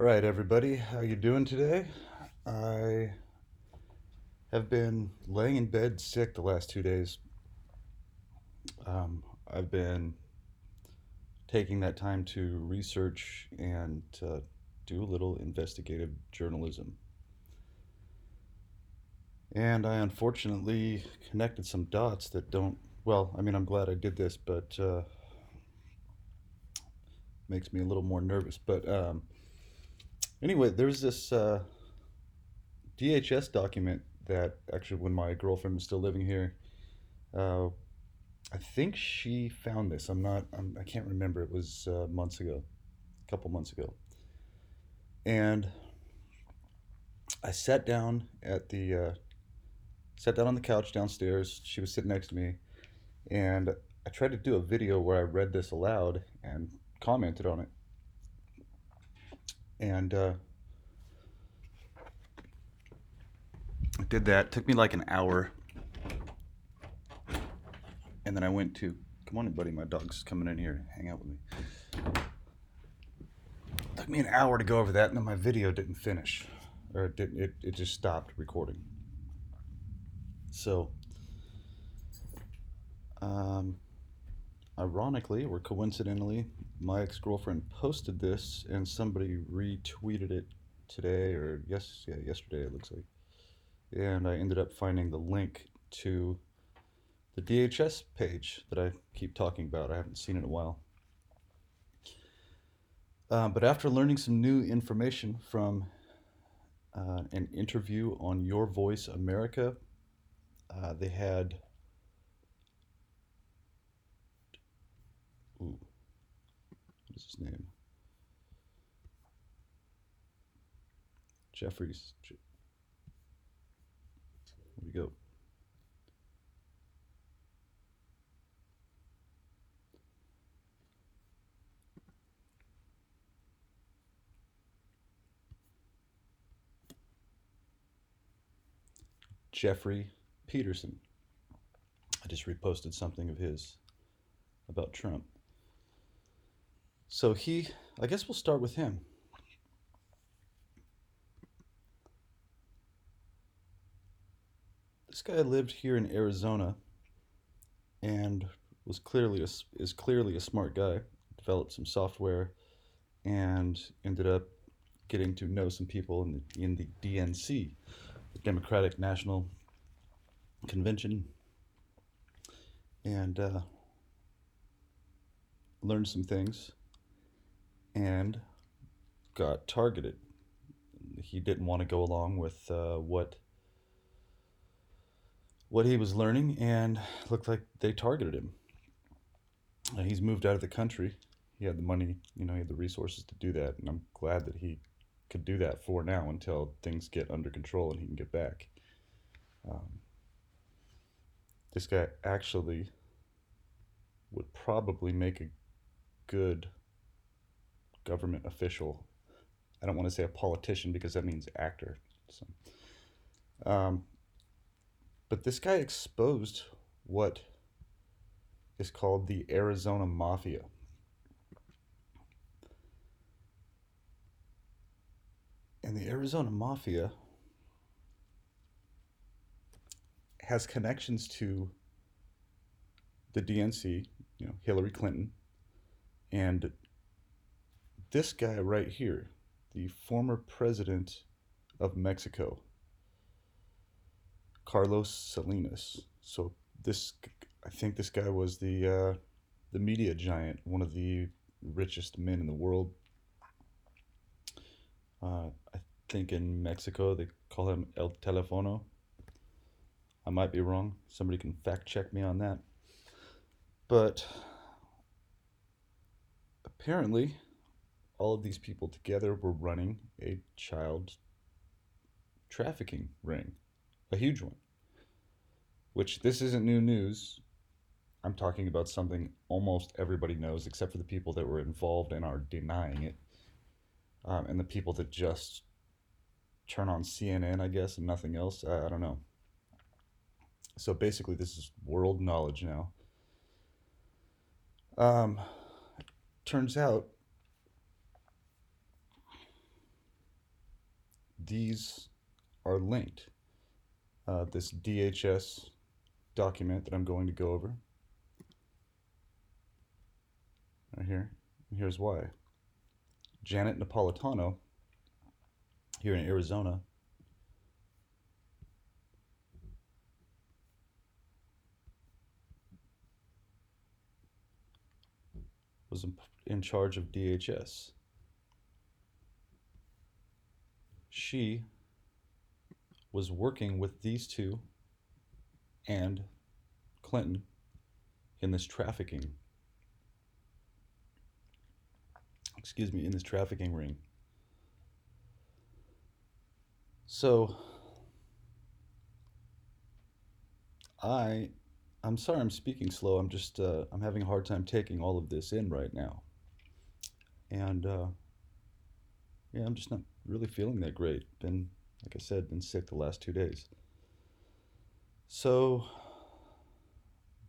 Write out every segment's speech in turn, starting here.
All right, everybody, how you doing today? I have been laying in bed sick the last 2 days. I've been taking that time to research and do a little investigative journalism. And I unfortunately connected some dots that don't, well, I mean, I'm glad I did this, but makes me a little more nervous. But anyway, there's this DHS document that actually, when my girlfriend was still living here, uh, I think she found this. I can't remember. It was months ago, a couple months ago. And I sat down on the couch downstairs. She was sitting next to me, and I tried to do a video where I read this aloud and commented on it. And I did that. It took me like an hour, and then I went to. Come on in, buddy. My dog's coming in here. Hang out with me. It took me an hour to go over that, and then my video didn't finish, or it didn't. It just stopped recording. So, um, ironically or coincidentally, my ex girlfriend posted this, and somebody retweeted it today, or yesterday it looks like, and I ended up finding the link to the DHS page that I keep talking about. I haven't seen it in a while. But after learning some new information from an interview on Your Voice America, they had, ooh, what is his name? Jeffries. Where'd he go? Jeffrey Peterson. I just reposted something of his about Trump. So I guess we'll start with him. This guy lived here in Arizona and is clearly a smart guy. Developed some software and ended up getting to know some people in the DNC, the Democratic National Convention, and learned some things and got targeted. He didn't want to go along with what he was learning, and looked like they targeted him. He's moved out of the country. He had the money, he had the resources to do that, and I'm glad that he could do that for now until things get under control and he can get back. This guy actually would probably make a good government official. I don't want to say a politician because that means actor. So, but this guy exposed what is called the Arizona Mafia. And the Arizona Mafia has connections to the DNC, Hillary Clinton, and this guy right here, the former president of Mexico, Carlos Salinas. So I think this guy was the media giant, one of the richest men in the world. I think in Mexico they call him El Telefono. I might be wrong. Somebody can fact check me on that. But apparently, all of these people together were running a child trafficking ring, a huge one. Which, this isn't new news. I'm talking about something almost everybody knows, except for the people that were involved and are denying it, and the people that just turn on CNN, I guess, and nothing else. I don't know. So basically, this is world knowledge now. Um, Turns out these are linked. This DHS document that I'm going to go over right here. And here's why. Janet Napolitano here in Arizona was in charge of DHS. She was working with these two and Clinton in this trafficking, in this trafficking ring. So I'm sorry I'm speaking slow. I'm just I'm having a hard time taking all of this in right now. And yeah, I'm just not really feeling that great. Been, like I said, been sick the last 2 days. So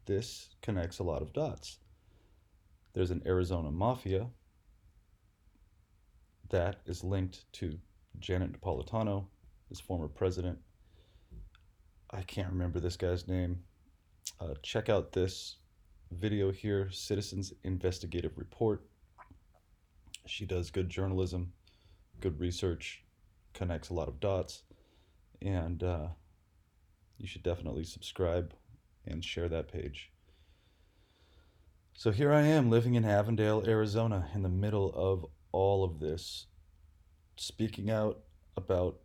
this connects a lot of dots. There's an Arizona Mafia that is linked to Janet Napolitano, his former president. I can't remember this guy's name. Check out this video here, Citizens Investigative Report. She does good journalism, good research, connects a lot of dots, and you should definitely subscribe and share that page. So here I am living in Avondale, Arizona, in the middle of all of this, speaking out about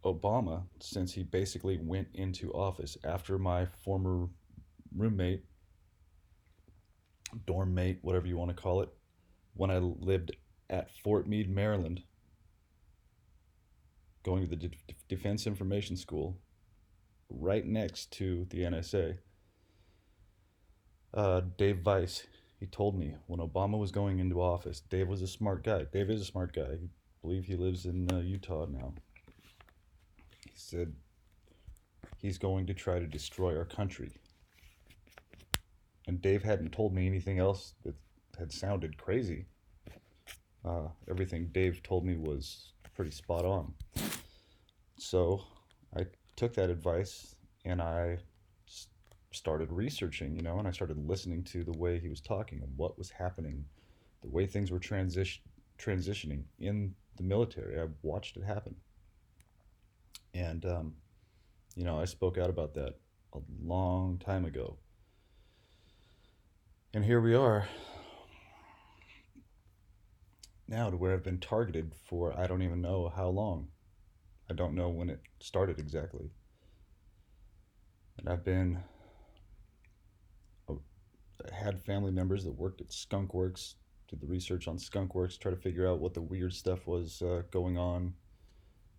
Obama since he basically went into office after my former roommate, dorm mate, whatever you want to call it, when I lived at Fort Meade, Maryland, going to the Defense Information School right next to the NSA. Dave Weiss, he told me when Obama was going into office, Dave was a smart guy. Dave is a smart guy. I believe he lives in Utah now. He said he's going to try to destroy our country. And Dave hadn't told me anything else that had sounded crazy. Everything Dave told me was pretty spot on. So I took that advice and I started researching, and I started listening to the way he was talking and what was happening, the way things were transitioning in the military. I watched it happen. And, I spoke out about that a long time ago. And here we are now to where I've been targeted for I don't even know how long. I don't know when it started exactly. And I've had family members that worked at Skunk Works, did the research on Skunk Works, try to figure out what the weird stuff was going on,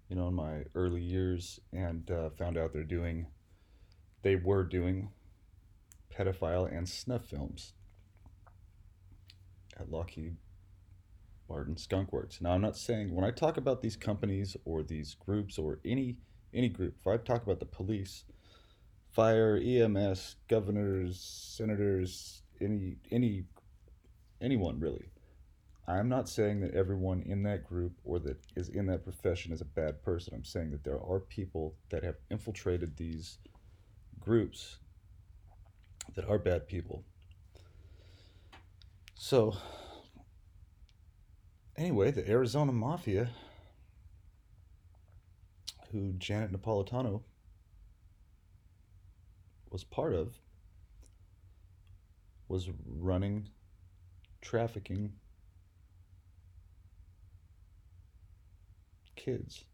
in my early years, and found out they were doing pedophile and snuff films at Lockheed Martin Skunk Works. Now, I'm not saying, when I talk about these companies or these groups or any group, if I talk about the police, fire, EMS, governors, senators, anyone really, I'm not saying that everyone in that group or that is in that profession is a bad person. I'm saying that there are people that have infiltrated these groups that are bad people. So, anyway, the Arizona Mafia, who Janet Napolitano was part of, was running trafficking kids.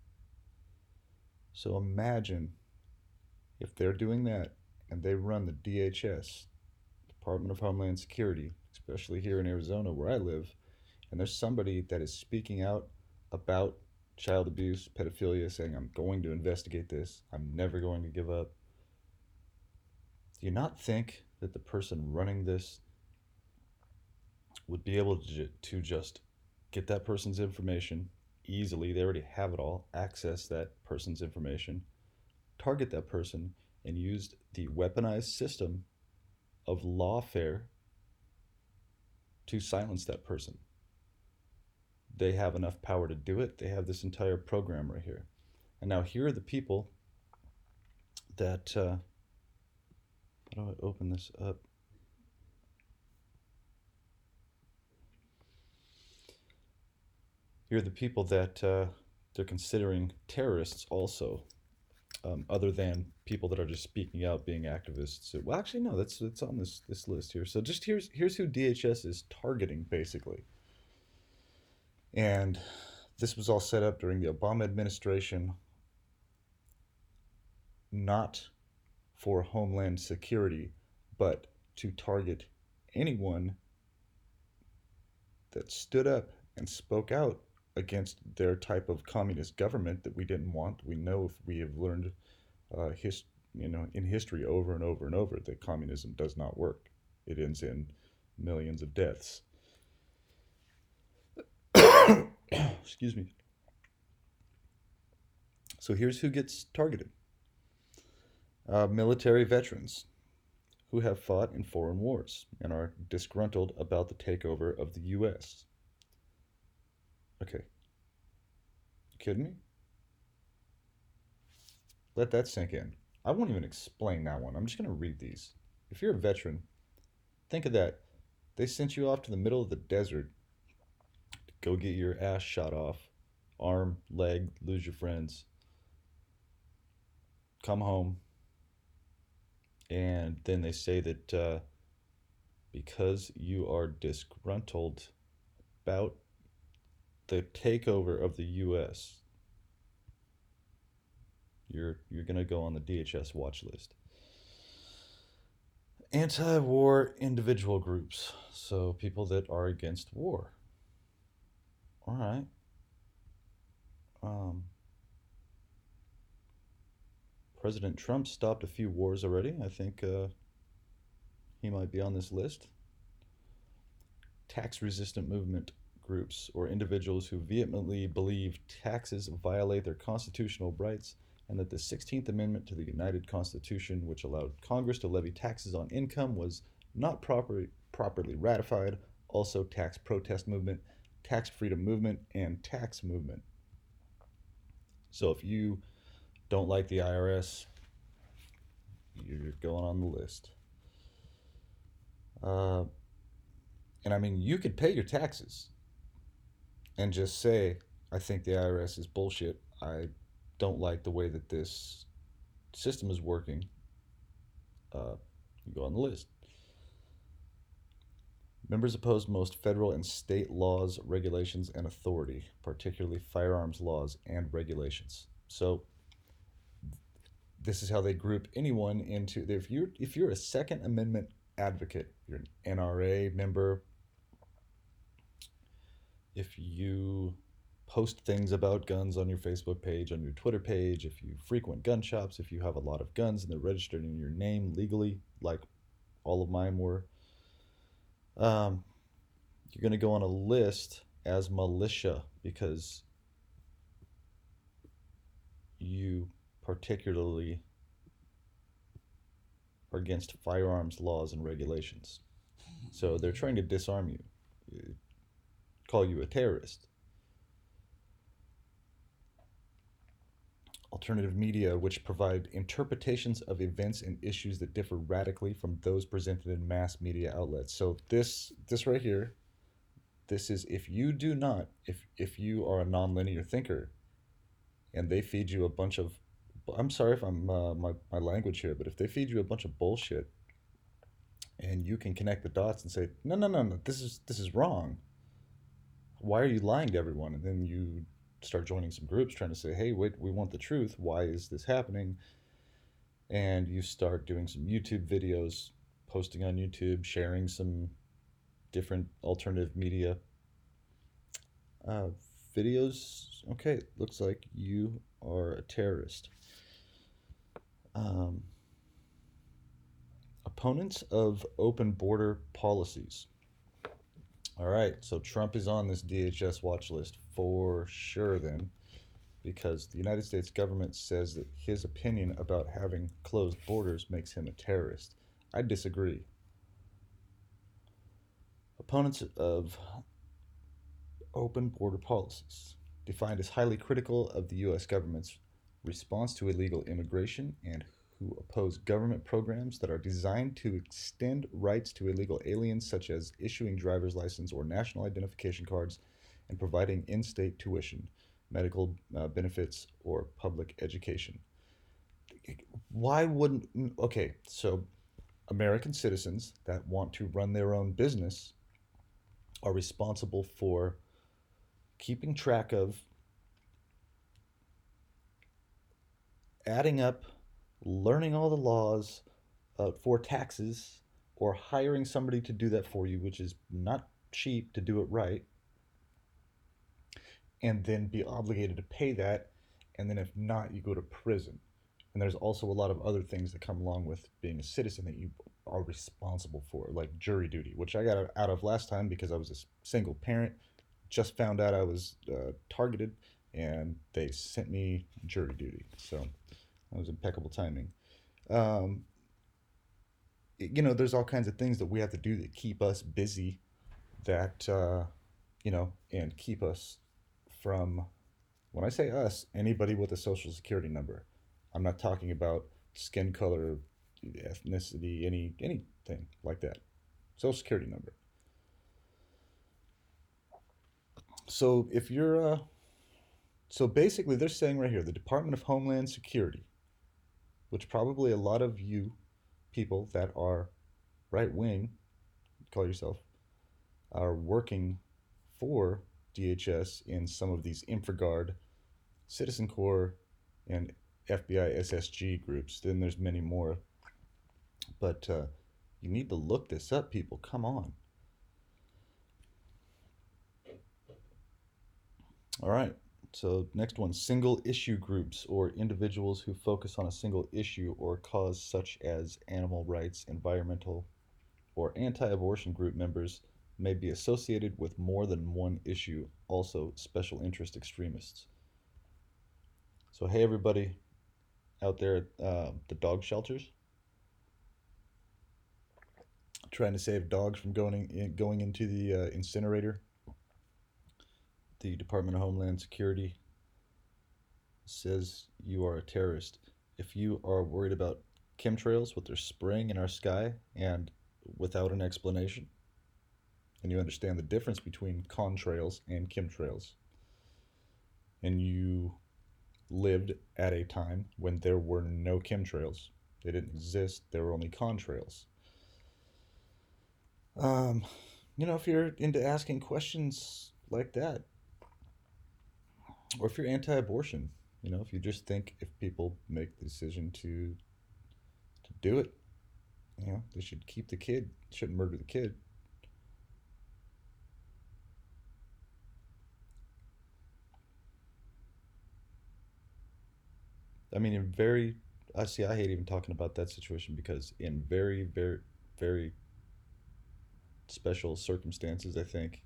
So imagine if they're doing that and they run the DHS, Department of Homeland Security, especially here in Arizona where I live, and there's somebody that is speaking out about child abuse, pedophilia, saying, I'm going to investigate this, I'm never going to give up. Do you not think that the person running this would be able to just get that person's information easily? They already have it all, access that person's information, target that person, and use the weaponized system of lawfare to silence that person. They have enough power to do it. They have this entire program right here. And now here are the people that, how do I open this up? Here are the people that they're considering terrorists also, other than people that are just speaking out, being activists. So, well, actually, no, that's it's on this list here. So just here's who DHS is targeting, basically. And this was all set up during the Obama administration, not for homeland security, but to target anyone that stood up and spoke out against their type of communist government that we didn't want. We know, if we have learned in history over and over and over, that communism does not work. It ends in millions of deaths. Excuse me. So here's who gets targeted: military veterans who have fought in foreign wars and are disgruntled about the takeover of the U.S. Okay, you kidding me? Let that sink in. I won't even explain that one. I'm just going to read these. If you're a veteran, think of that. They sent you off to the middle of the desert to go get your ass shot off, arm, leg, lose your friends, come home, and then they say that because you are disgruntled about the takeover of the U.S., you're gonna go on the DHS watch list. Anti-war individual groups, so people that are against war. All right. President Trump stopped a few wars already. I think he might be on this list. Tax-resistant movement groups, or individuals who vehemently believe taxes violate their constitutional rights and that the 16th Amendment to the United Constitution, which allowed Congress to levy taxes on income, was not properly ratified. Also, tax protest movement, tax freedom movement, and tax movement. So if you don't like the IRS, you're going on the list. And I mean, you could pay your taxes and just say, I think the IRS is bullshit. I don't like the way that this system is working. You go on the list. Members oppose most federal and state laws, regulations, and authority, particularly firearms laws and regulations. So this is how they group anyone into. If you're a Second Amendment advocate, you're an NRA member, if you post things about guns on your Facebook page, on your Twitter page, if you frequent gun shops, if you have a lot of guns and they're registered in your name legally, like all of mine were, you're going to go on a list as militia because you particularly are against firearms laws and regulations. So they're trying to disarm you, call you a terrorist. Alternative media, which provide interpretations of events and issues that differ radically from those presented in mass media outlets. So this right here, this is if you are a nonlinear thinker and they feed you a bunch of, I'm sorry if I'm my language here, but if they feed you a bunch of bullshit and you can connect the dots and say, no, this is wrong. Why are you lying to everyone? And then you start joining some groups trying to say, hey, wait, we want the truth. Why is this happening? And you start doing some YouTube videos, posting on YouTube, sharing some different alternative media videos. Okay, looks like you are a terrorist. Opponents of open border policies. All right, so Trump is on this DHS watch list for sure then, because the United States government says that his opinion about having closed borders makes him a terrorist. I disagree. Opponents of open border policies, defined as highly critical of the U.S. government's response to illegal immigration and who oppose government programs that are designed to extend rights to illegal aliens, such as issuing driver's license or national identification cards and providing in state tuition, medical benefits, or public education. Why wouldn't. Okay, so American citizens that want to run their own business are responsible for keeping track of, adding up, learning all the laws for taxes, or hiring somebody to do that for you, which is not cheap to do it right, and then be obligated to pay that. And then if not, you go to prison. And there's also a lot of other things that come along with being a citizen that you are responsible for, like jury duty, which I got out of last time because I was a single parent. Just found out I was targeted, and they sent me jury duty. So that was impeccable timing. Um, there's all kinds of things that we have to do that keep us busy, that, and keep us from, when I say us, anybody with a social security number. I'm not talking about skin color, ethnicity, anything like that. Social security number. So if you're, so basically, they're saying right here, the Department of Homeland Security, which probably a lot of you people that are right wing, call yourself, are working for DHS in some of these InfraGard, Citizen Corps, and FBI SSG groups. Then there's many more. But you need to look this up, people. Come on. All right. So next one, single issue groups, or individuals who focus on a single issue or cause, such as animal rights, environmental, or anti-abortion group members may be associated with more than one issue, also special interest extremists. So hey everybody out there at the dog shelters, trying to save dogs from going into the incinerator. The Department of Homeland Security says you are a terrorist. If you are worried about chemtrails, what they're spraying in our sky, and without an explanation, and you understand the difference between contrails and chemtrails, and you lived at a time when there were no chemtrails, they didn't exist, there were only contrails. Um, if you're into asking questions like that, or if you're anti-abortion, if you just think if people make the decision to do it, they should keep the kid, shouldn't murder the kid. I mean, I see, I hate even talking about that situation because in very, very, very special circumstances, I think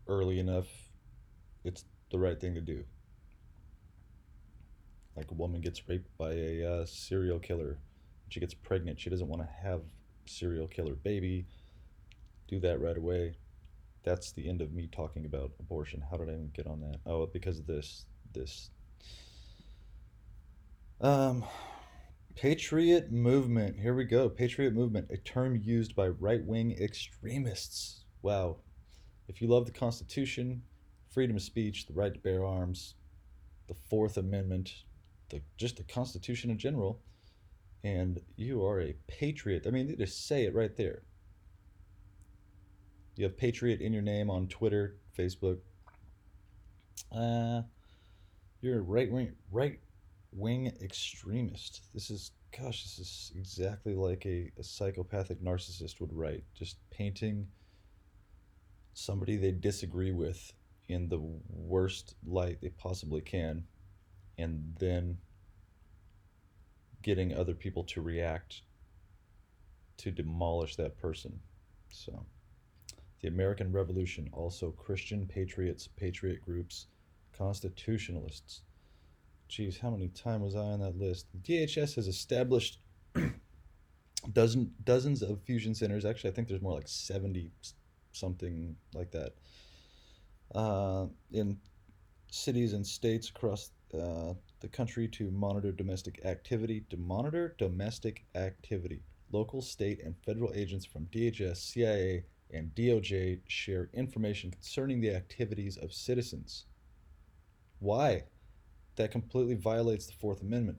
early enough, it's the right thing to do. Like a woman gets raped by a serial killer, she gets pregnant, she doesn't want to have serial killer baby, do that right away. That's the end of me talking about abortion. How did I even get on that? Oh, because of this. Um, Patriot Movement. Here we go. Patriot Movement, a term used by right-wing extremists. Wow. If you love the Constitution, freedom of speech, the right to bear arms, the Fourth Amendment, just the Constitution in general, and you are a patriot. I mean, they just say it right there. You have Patriot in your name on Twitter, Facebook. You're a right wing extremist. This is exactly like a psychopathic narcissist would write. Just painting somebody they disagree with in the worst light they possibly can, and then getting other people to react to demolish that person. So, the American Revolution, also Christian patriots, patriot groups, constitutionalists. Geez, how many times was I on that list? The DHS has established dozens of fusion centers. Actually, I think there's more like 70 something like that, in cities and states across the country to monitor domestic activity. To monitor domestic activity, local, state, and federal agents from DHS, CIA, and DOJ share information concerning the activities of citizens. Why? That completely violates the Fourth Amendment.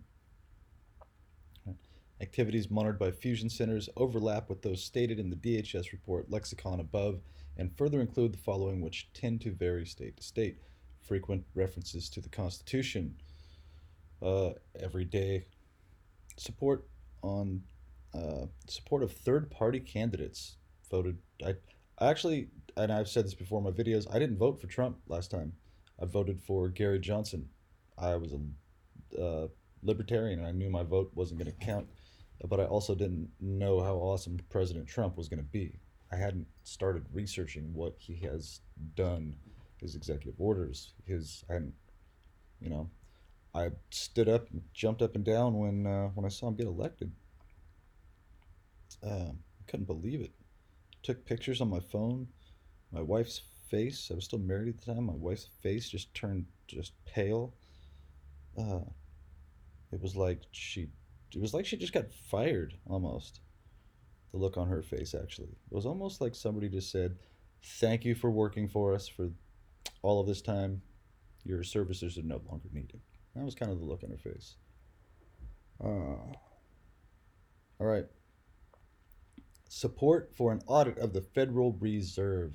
Activities monitored by fusion centers overlap with those stated in the DHS report lexicon above and further include the following, which tend to vary state to state. Frequent references to the Constitution, everyday support on support of third-party candidates voted. I actually, and I've said this before in my videos, I didn't vote for Trump last time. I voted for Gary Johnson. I was a libertarian, and I knew my vote wasn't going to count, but I also didn't know how awesome President Trump was going to be. I hadn't started researching what he has done, his executive orders, I hadn't, you know, I stood up and jumped up and down when I saw him get elected. I couldn't believe it. Took pictures on my phone. My wife's face. I was still married at the time. My wife's face just turned just pale. Uh, it was like she, it was like she just got fired almost. The look on her face actually. It was almost like somebody just said, "Thank you for working for us for all of this time. Your services are no longer needed." That was kind of the look on her face. All right. Support for an audit of the Federal Reserve.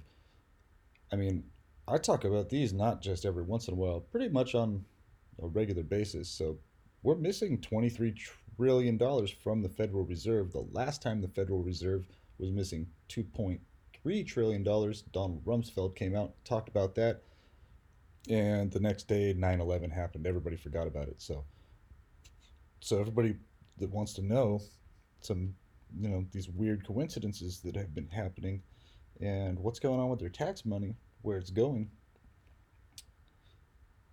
I mean, I talk about these not just every once in a while, pretty much on a regular basis. So we're missing $23 trillion from the Federal Reserve. The last time the Federal Reserve was missing $2.3 trillion, Donald Rumsfeld came out, talked about that, and the next day 9/11 happened. Everybody forgot about it. So everybody that wants to know some, these weird coincidences that have been happening and what's going on with their tax money, where it's going,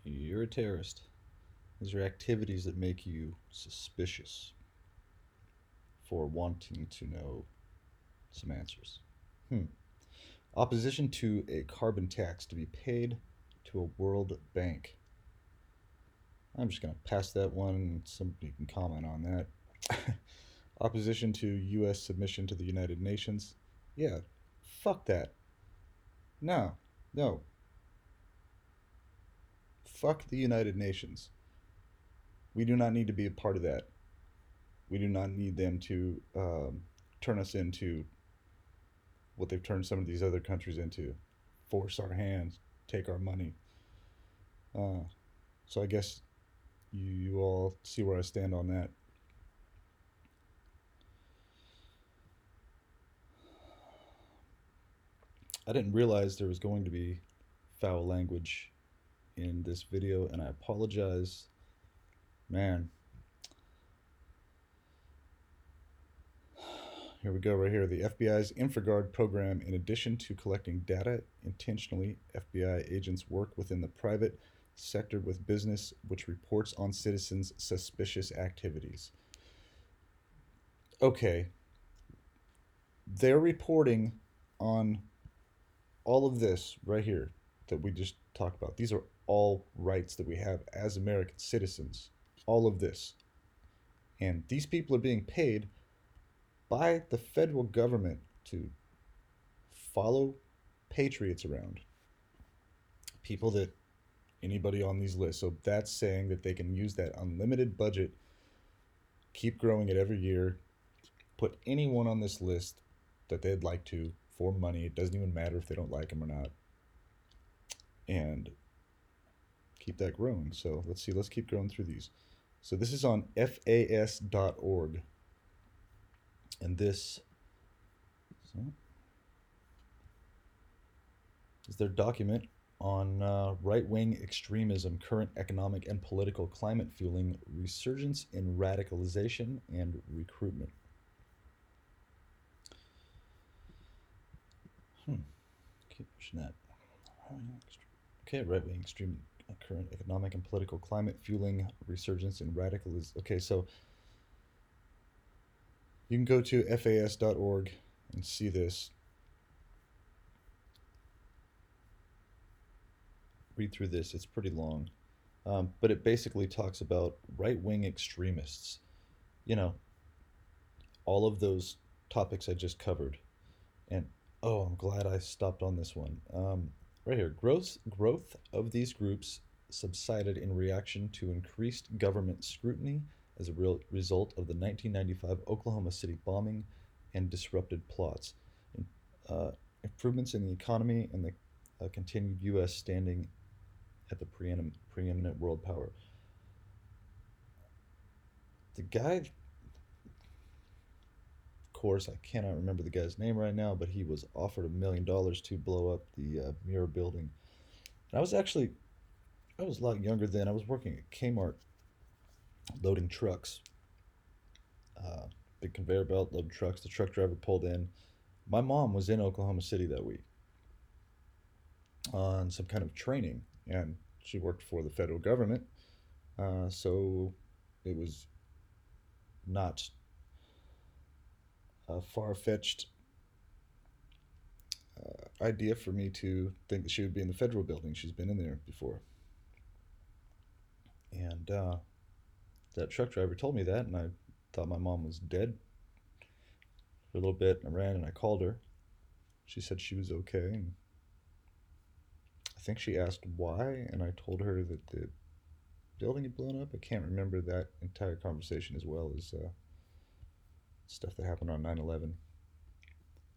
you're a terrorist. These are activities that make you suspicious for wanting to know some answers. Opposition to a carbon tax to be paid to a World Bank. I'm just going to pass that one. Somebody can comment on that. Opposition to U.S. submission to the United Nations. Yeah, fuck that. No, no. Fuck the United Nations. We do not need to be a part of that. We do not need them to turn us into what they've turned some of these other countries into. Force our hands, take our money. So I guess you all see where I stand on that. I didn't realize there was going to be foul language in this video, and I apologize. Man. Here we go, right here. The FBI's InfraGard program, in addition to collecting data intentionally, FBI agents work within the private sector with business which reports on citizens' suspicious activities. Okay. They're reporting on all of this right here that we just talked about. These are all rights that we have as American citizens. All of this. And these people are being paid by the federal government to follow patriots around. People that anybody on these lists. So that's saying that they can use that unlimited budget, keep growing it every year, put anyone on this list that they'd like to for money. It doesn't even matter if they don't like them or not. And keep that growing. So let's see. Let's keep going through these. So this is on fas.org. And this is their document on right-wing extremism, current economic and political climate fueling resurgence in radicalization and recruitment. Keep pushing that. Okay, right-wing extreme current economic and political climate fueling resurgence in radicalization. Okay, so you can go to fas.org and see this. read through this. It's pretty long. But it basically talks about right wing extremists. You know, all of those topics I just covered. And oh, I'm glad I stopped on this one. Right here, growth of these groups subsided in reaction to increased government scrutiny as a result of the 1995 Oklahoma City bombing and disrupted plots. Improvements in the economy and the continued U.S. standing at the preeminent world power. The guy, of course, I cannot remember the guy's name right now, but he was offered $1 million to blow up the Muir building. And I was a lot younger then. I was working at Kmart loading trucks, uh, big conveyor belt, loading trucks. The truck driver pulled in. My mom was in Oklahoma City that week on some kind of training, and she worked for the federal government. So it was not a far fetched idea for me to think that she would be in the federal building. She's been in there before. And that truck driver told me that, and I thought my mom was dead for a little bit. I ran and I called her. She said she was okay, and I think she asked why, and I told her that the building had blown up. I can't remember that entire conversation as well as stuff that happened on 9/11.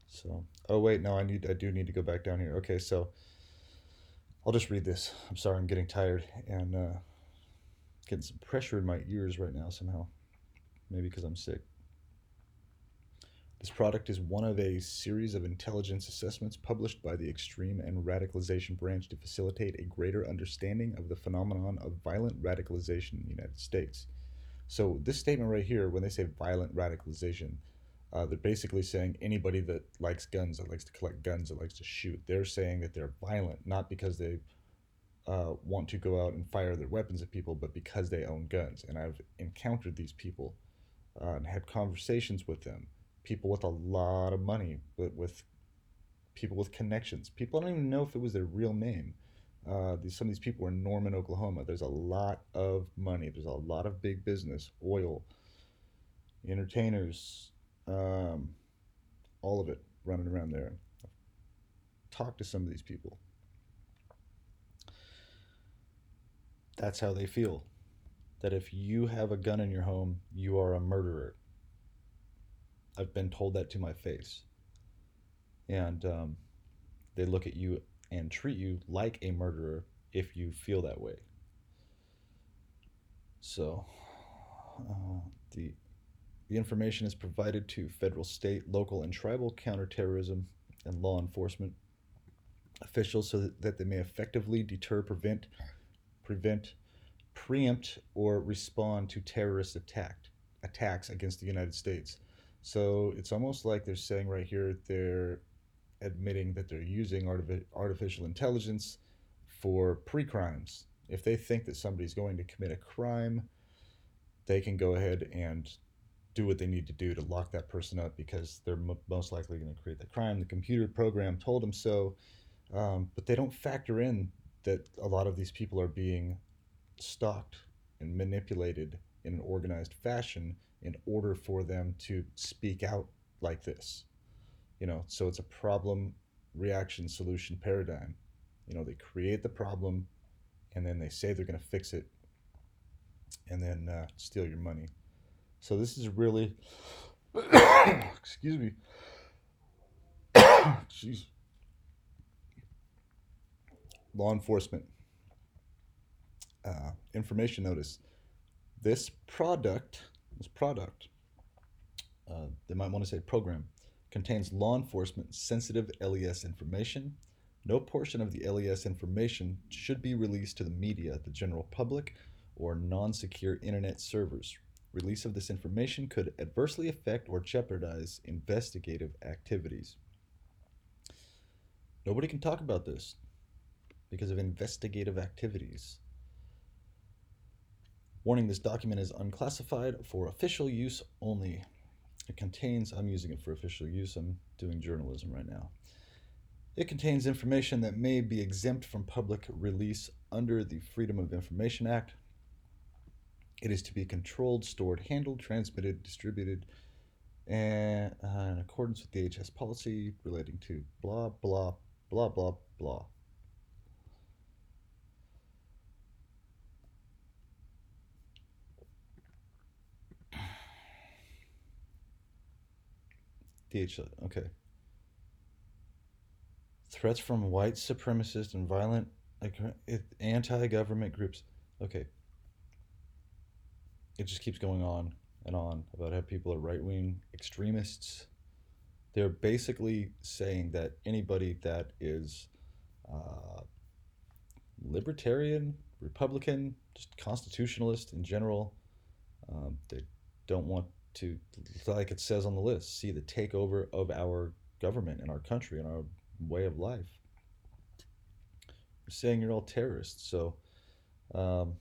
So, oh wait, no, I do need to go back down here. Okay, so I'll just read this. I'm sorry, I'm getting tired and getting some pressure in my ears right now somehow. Maybe because I'm sick. This product is one of a series of intelligence assessments published by the Extreme and Radicalization Branch to facilitate a greater understanding of the phenomenon of violent radicalization in the United States. So, this statement right here, when they say violent radicalization, they're basically saying anybody that likes guns, that likes to collect guns, that likes to shoot. They're saying that they're violent, not because they want to go out and fire their weapons at people, but because they own guns. And I've encountered these people and had conversations with them. People with a lot of money, with people with connections. People I don't even know if it was their real name. Some of these people were in Norman, Oklahoma. There's a lot of money. There's a lot of big business, oil, entertainers, all of it running around there. Talk to some of these people. That's how they feel. That if you have a gun in your home, you are a murderer. I've been told that to my face. And they look at you and treat you like a murderer if you feel that way. So, the the information is provided to federal, state, local, and tribal counterterrorism and law enforcement officials so that they may effectively deter, prevent, preempt, or respond to terrorist attacks against the United States. So it's almost like they're saying right here they're admitting that they're using artificial intelligence for pre-crimes. If they think that somebody's going to commit a crime, they can go ahead and do what they need to do to lock that person up because they're most likely going to create the crime. The computer program told them so, but they don't factor in that a lot of these people are being stalked and manipulated in an organized fashion in order for them to speak out like this. So it's a problem reaction solution paradigm. They create the problem and then they say they're going to fix it and then steal your money. So this is really, excuse me, jeez, law enforcement information notice. This product, they might want to say program, contains law enforcement sensitive LES information. No portion of the LES information should be released to the media, the general public, or non-secure internet servers. Release of this information could adversely affect or jeopardize investigative activities. Nobody can talk about this because of investigative activities. Warning, this document is unclassified for official use only. It contains, I'm using it for official use, I'm doing journalism right now. It contains information that may be exempt from public release under the Freedom of Information Act. It is to be controlled, stored, handled, transmitted, distributed, and in accordance with DHS policy relating to blah, blah, blah, blah, blah. DHS, okay. Threats from white supremacist and violent anti-government groups. Okay, it just keeps going on and on about how people are right-wing extremists. They're basically saying that anybody that is uh, libertarian, Republican, just constitutionalist in general, they don't want to, like it says on the list, see the takeover of our government and our country and our way of life. You're saying you're all terrorists. So, um,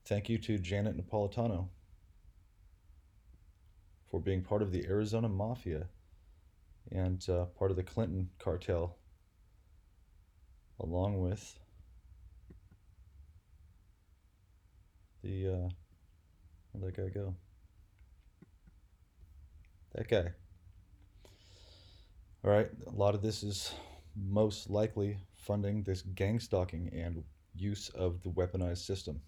thank you to Janet Napolitano for being part of the Arizona Mafia and part of the Clinton cartel, along with the where'd that guy go? That guy. All right, a lot of this is most likely funding this gang stalking and use of the weaponized system.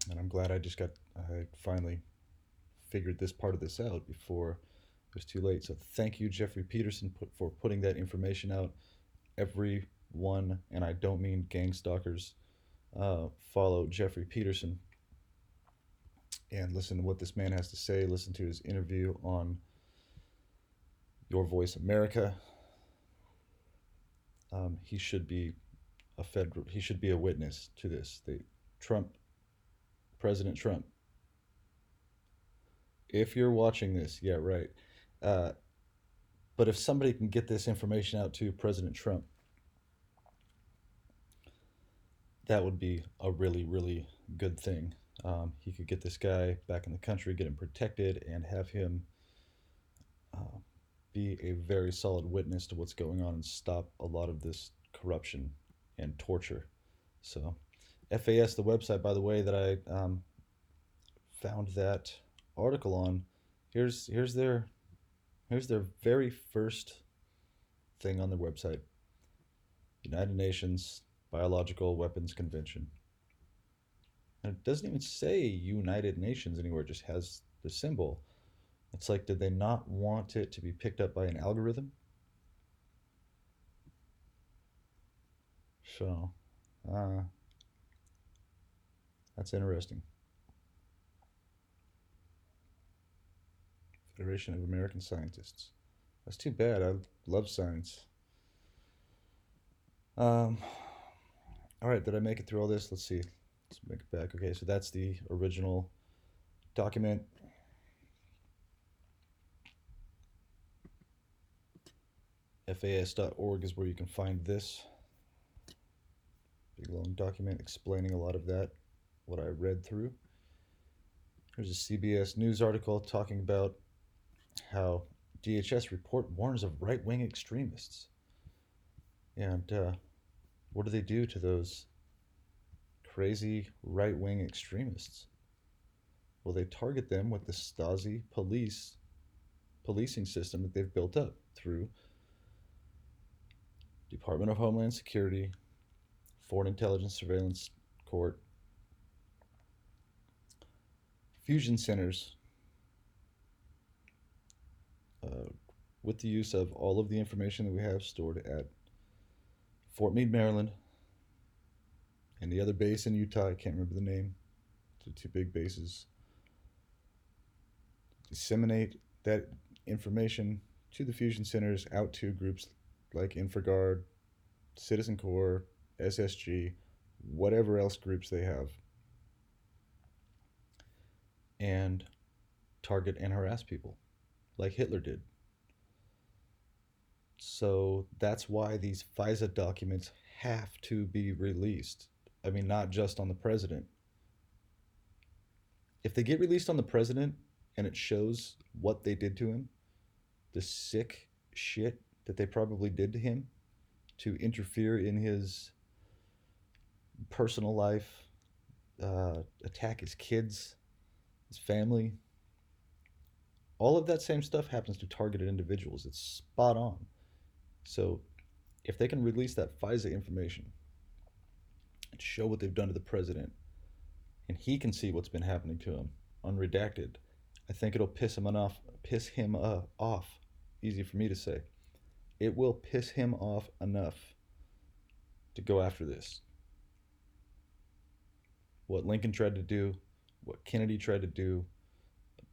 And I'm glad I finally figured this part of this out before it was too late. So thank you, Jeffrey Peterson, for putting that information out. Everyone, and I don't mean gang stalkers, follow Jeffrey Peterson and listen to what this man has to say. Listen to his interview on Your Voice America. He should be he should be a witness to this. President Trump. If you're watching this, yeah, right. Uh, but if somebody can get this information out to President Trump, that would be a really, really good thing. He could get this guy back in the country, get him protected, and have him uh, be a very solid witness to what's going on and stop a lot of this corruption and torture. So, FAS, the website, by the way, that I found that article on, here's their very first thing on their website: United Nations Biological Weapons Convention. And it doesn't even say United Nations anywhere; it just has the symbol. It's like, did they not want it to be picked up by an algorithm? So, uh, that's interesting. Federation of American Scientists. That's too bad. I love science. Um, all right, did I make it through all this? Let's see. Let's make it back. Okay, so that's the original document. FAS.org is where you can find this big long document explaining a lot of that, what I read through. There's a CBS News article talking about how DHS report warns of right-wing extremists. And what do they do to those crazy right-wing extremists? Well, they target them with the Stasi policing system that they've built up through Department of Homeland Security, Foreign Intelligence Surveillance Court, fusion centers, with the use of all of the information that we have stored at Fort Meade, Maryland, and the other base in Utah. I can't remember the name. The two big bases. Disseminate that information to the fusion centers, out to groups like InfraGard, Citizen Corps, SSG, whatever else groups they have, and target and harass people like Hitler did. So that's why these FISA documents have to be released. I mean, not just on the president. If they get released on the president and it shows what they did to him, the sick shit that they probably did to him to interfere in his personal life, attack his kids, his family. All of that same stuff happens to targeted individuals. It's spot on. So if they can release that FISA information and show what they've done to the president, and he can see what's been happening to him, unredacted, I think it'll piss him off. Piss him off. Easy for me to say. It will piss him off enough to go after this. What Lincoln tried to do, what Kennedy tried to do,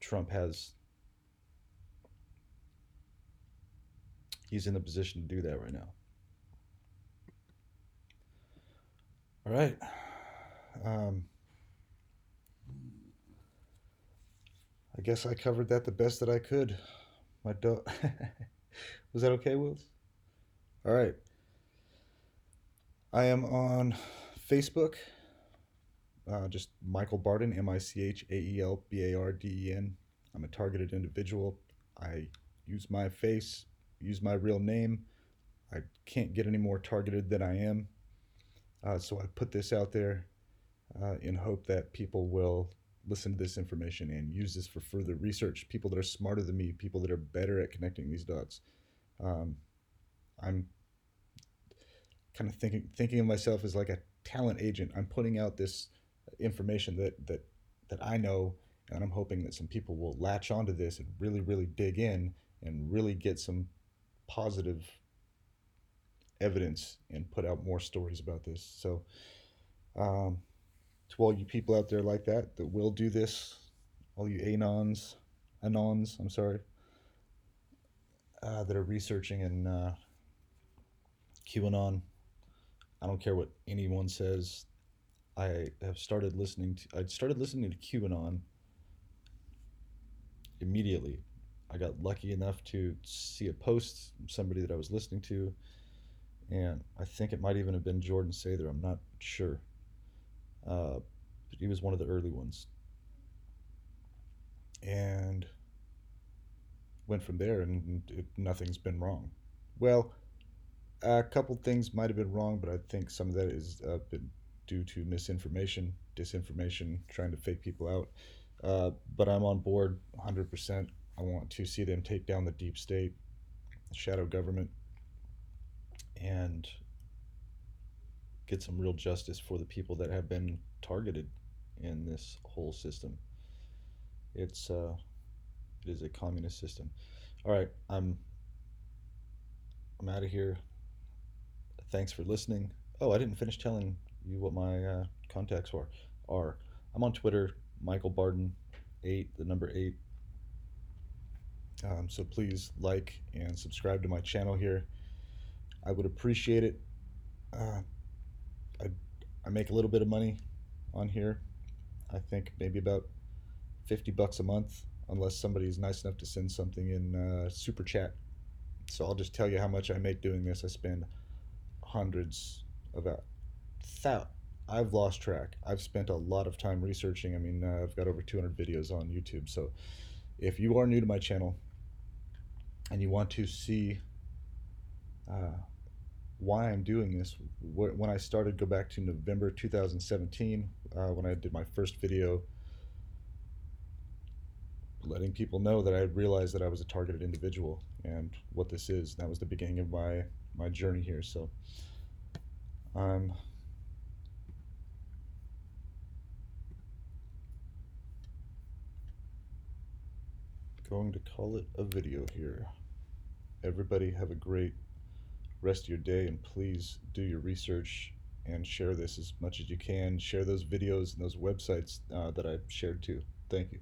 Trump has. He's in the position to do that right now. All right. I guess I covered that the best that I could. My dog. Was that okay, Wills? All right. I am on Facebook. Just Michael Barden, MICHAELBARDEN. I'm a targeted individual. I use my face, use my real name. I can't get any more targeted than I am. So I put this out there in hope that people will listen to this information and use this for further research. People that are smarter than me, people that are better at connecting these dots. I'm kind of thinking of myself as like a talent agent. I'm putting out this information that I know, and I'm hoping that some people will latch onto this and really dig in and really get some positive evidence and put out more stories about this. So to all you people out there like that will do this, all you anons, I'm sorry, that are researching and QAnon. I don't care what anyone says. I started listening to QAnon immediately. I got lucky enough to see a post from somebody that I was listening to, and I think it might even have been Jordan Sather. I'm not sure. But he was one of the early ones. And went from there, and nothing's been wrong. Well, a couple things might have been wrong, but I think some of that is been due to misinformation, disinformation, trying to fake people out. But I'm on board 100%. I want to see them take down the deep state, the shadow government, and get some real justice for the people that have been targeted in this whole system. It is a communist system. All right, I'm out of here. Thanks for listening. Oh, I didn't finish telling you what my contacts are. I'm on Twitter, Michael Barden 8, the number 8. So please like and subscribe to my channel here. I would appreciate it. I make a little bit of money on here. I think maybe about $50 a month, unless somebody is nice enough to send something in super chat. So I'll just tell you how much I make doing this. I spend hundreds of I've lost track. I've spent a lot of time researching. I mean, I've got over 200 videos on YouTube. So if you are new to my channel and you want to see why I'm doing this, when I started, go back to November 2017, when I did my first video letting people know that I had realized that I was a targeted individual and what this is. That was the beginning of my journey here. So I'm going to call it a video here. Everybody have a great rest of your day, and please do your research and share this as much as you can. Share those videos and those websites that I've shared too. Thank you.